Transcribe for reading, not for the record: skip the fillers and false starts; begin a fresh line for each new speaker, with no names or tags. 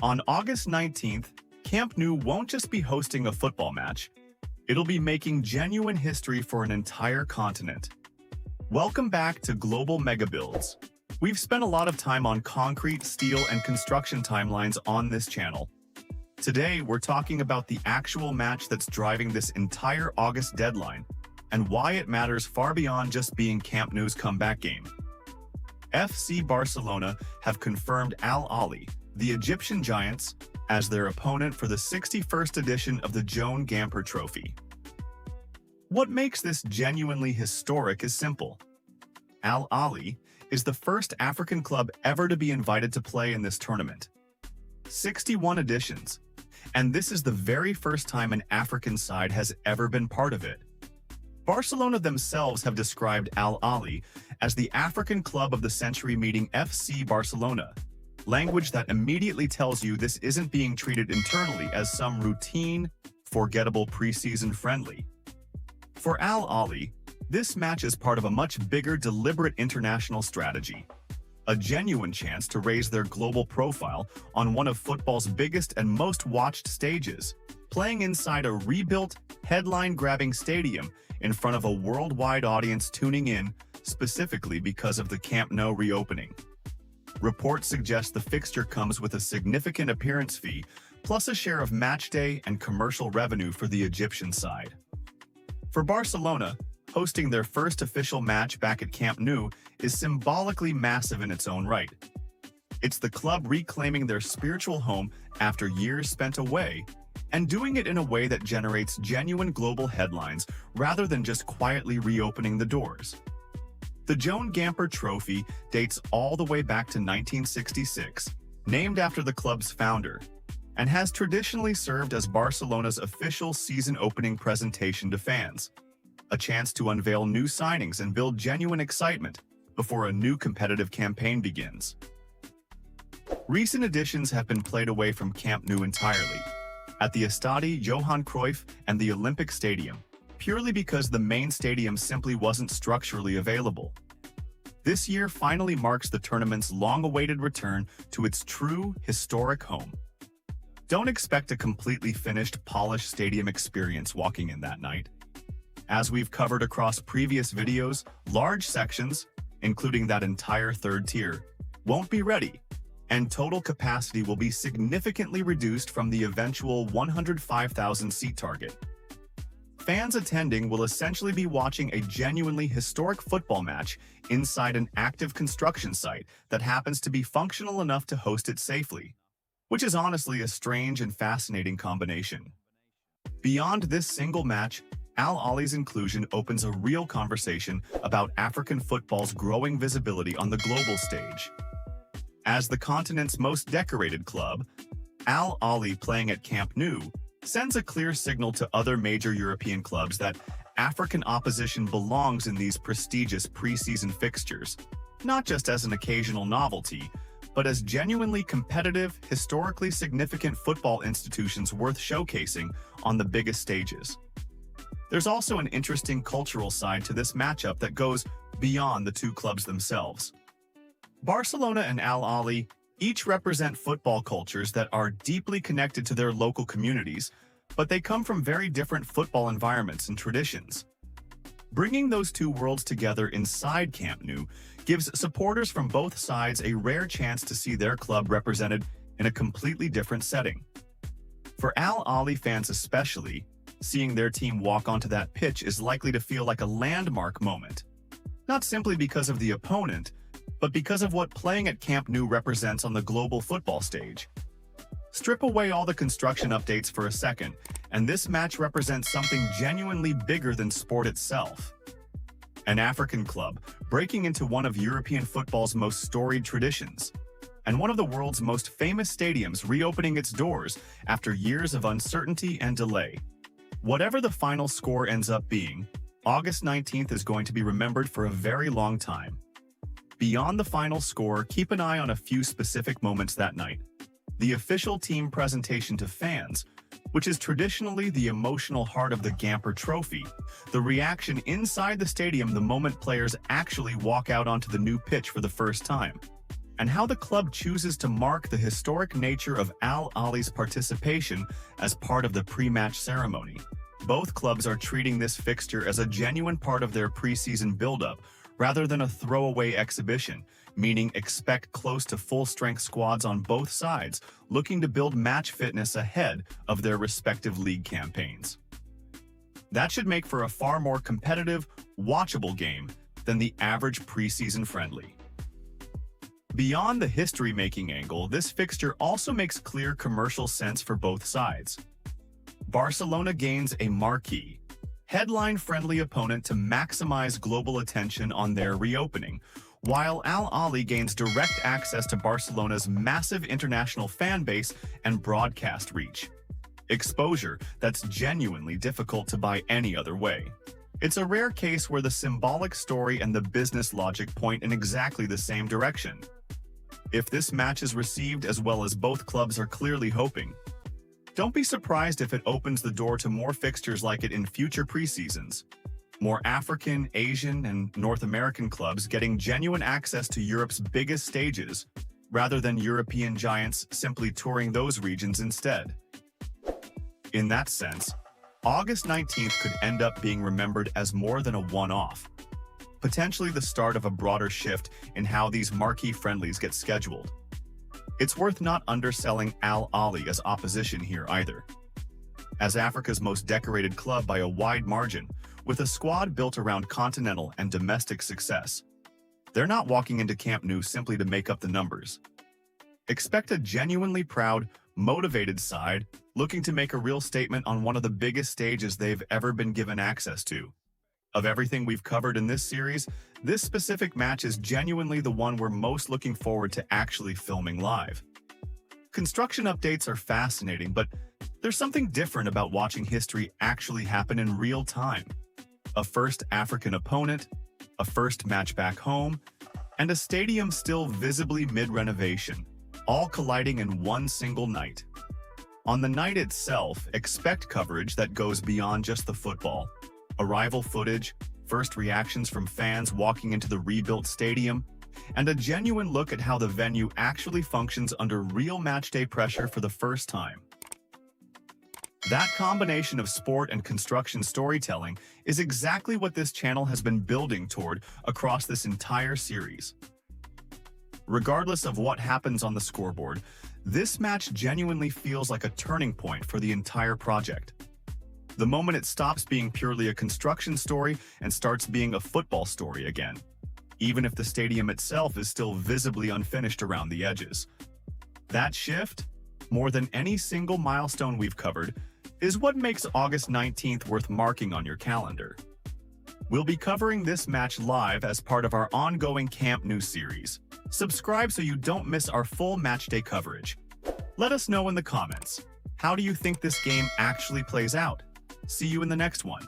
On August 19th, Camp Nou won't just be hosting a football match, it'll be making genuine history for an entire continent. Welcome back to Global Megabuilds. We've spent a lot of time on concrete, steel, and construction timelines on this channel. Today, we're talking about the actual match that's driving this entire August deadline, and why it matters far beyond just being Camp Nou's comeback game. FC Barcelona have confirmed Ahly, the Egyptian Giants, as their opponent for the 61st edition of the Joan Gamper Trophy. What makes this genuinely historic is simple. Ahly is the first African club ever to be invited to play in this tournament. 61 editions, and this is the very first time an African side has ever been part of it. Barcelona themselves have described Ahly as the African club of the century, meeting FC Barcelona, language that immediately tells you this isn't being treated internally as some routine, forgettable preseason friendly. For Ahly, this match is part of a much bigger, deliberate international strategy, a genuine chance to raise their global profile on one of football's biggest and most watched stages, playing inside a rebuilt, headline-grabbing stadium in front of a worldwide audience tuning in specifically because of the Camp Nou reopening. Reports suggest the fixture comes with a significant appearance fee, plus a share of matchday and commercial revenue for the Egyptian side. For Barcelona, hosting their first official match back at Camp Nou is symbolically massive in its own right. It's the club reclaiming their spiritual home after years spent away, and doing it in a way that generates genuine global headlines rather than just quietly reopening the doors. The Joan Gamper Trophy dates all the way back to 1966, named after the club's founder, and has traditionally served as Barcelona's official season-opening presentation to fans, a chance to unveil new signings and build genuine excitement before a new competitive campaign begins. Recent editions have been played away from Camp Nou entirely, at the Estadi Johan Cruyff and the Olympic Stadium, purely because the main stadium simply wasn't structurally available. This year finally marks the tournament's long-awaited return to its true, historic home. Don't expect a completely finished, polished stadium experience walking in that night. As we've covered across previous videos, large sections, including that entire third tier, won't be ready, and total capacity will be significantly reduced from the eventual 105,000-seat target. Fans attending will essentially be watching a genuinely historic football match inside an active construction site that happens to be functional enough to host it safely, which is honestly a strange and fascinating combination. Beyond this single match, Ahly's inclusion opens a real conversation about African football's growing visibility on the global stage. As the continent's most decorated club, Ahly playing at Camp Nou sends a clear signal to other major European clubs that African opposition belongs in these prestigious preseason fixtures, not just as an occasional novelty, but as genuinely competitive, historically significant football institutions worth showcasing on the biggest stages. There's also an interesting cultural side to this matchup that goes beyond the two clubs themselves. Barcelona and Ahly each represent football cultures that are deeply connected to their local communities, but they come from very different football environments and traditions. Bringing those two worlds together inside Camp Nou gives supporters from both sides a rare chance to see their club represented in a completely different setting. For Ahly fans especially, seeing their team walk onto that pitch is likely to feel like a landmark moment, not simply because of the opponent, but because of what playing at Camp Nou represents on the global football stage. Strip away all the construction updates for a second, and this match represents something genuinely bigger than sport itself. An African club breaking into one of European football's most storied traditions, and one of the world's most famous stadiums reopening its doors after years of uncertainty and delay. Whatever the final score ends up being, August 19th is going to be remembered for a very long time. Beyond the final score, keep an eye on a few specific moments that night. The official team presentation to fans, which is traditionally the emotional heart of the Gamper Trophy, the reaction inside the stadium the moment players actually walk out onto the new pitch for the first time, and how the club chooses to mark the historic nature of Al Ahly's participation as part of the pre-match ceremony. Both clubs are treating this fixture as a genuine part of their preseason build-up, rather than a throwaway exhibition, meaning expect close to full-strength squads on both sides, looking to build match fitness ahead of their respective league campaigns. That should make for a far more competitive, watchable game than the average preseason friendly. Beyond the history-making angle, this fixture also makes clear commercial sense for both sides. Barcelona gains a marquee, headline-friendly opponent to maximize global attention on their reopening, while Al Ahly gains direct access to Barcelona's massive international fan base and broadcast reach. Exposure that's genuinely difficult to buy any other way. It's a rare case where the symbolic story and the business logic point in exactly the same direction. If this match is received as well as both clubs are clearly hoping, don't be surprised if it opens the door to more fixtures like it in future preseasons. More African, Asian, and North American clubs getting genuine access to Europe's biggest stages, rather than European giants simply touring those regions instead. In that sense, August 19th could end up being remembered as more than a one-off, potentially the start of a broader shift in how these marquee friendlies get scheduled. It's worth not underselling Al Ahly as opposition here either. As Africa's most decorated club by a wide margin, with a squad built around continental and domestic success, they're not walking into Camp Nou simply to make up the numbers. Expect a genuinely proud, motivated side looking to make a real statement on one of the biggest stages they've ever been given access to. Of everything we've covered in this series, this specific match is genuinely the one we're most looking forward to actually filming live. Construction updates are fascinating, but there's something different about watching history actually happen in real time. A first African opponent, a first match back home, and a stadium still visibly mid-renovation, all colliding in one single night. On the night itself, expect coverage that goes beyond just the football. Arrival footage, first reactions from fans walking into the rebuilt stadium, and a genuine look at how the venue actually functions under real matchday pressure for the first time. That combination of sport and construction storytelling is exactly what this channel has been building toward across this entire series. Regardless of what happens on the scoreboard, this match genuinely feels like a turning point for the entire project. The moment it stops being purely a construction story and starts being a football story again, even if the stadium itself is still visibly unfinished around the edges. That shift, more than any single milestone we've covered, is what makes August 19th worth marking on your calendar. We'll be covering this match live as part of our ongoing Camp Nou series. Subscribe so you don't miss our full matchday coverage. Let us know in the comments, how do you think this game actually plays out? See you in the next one.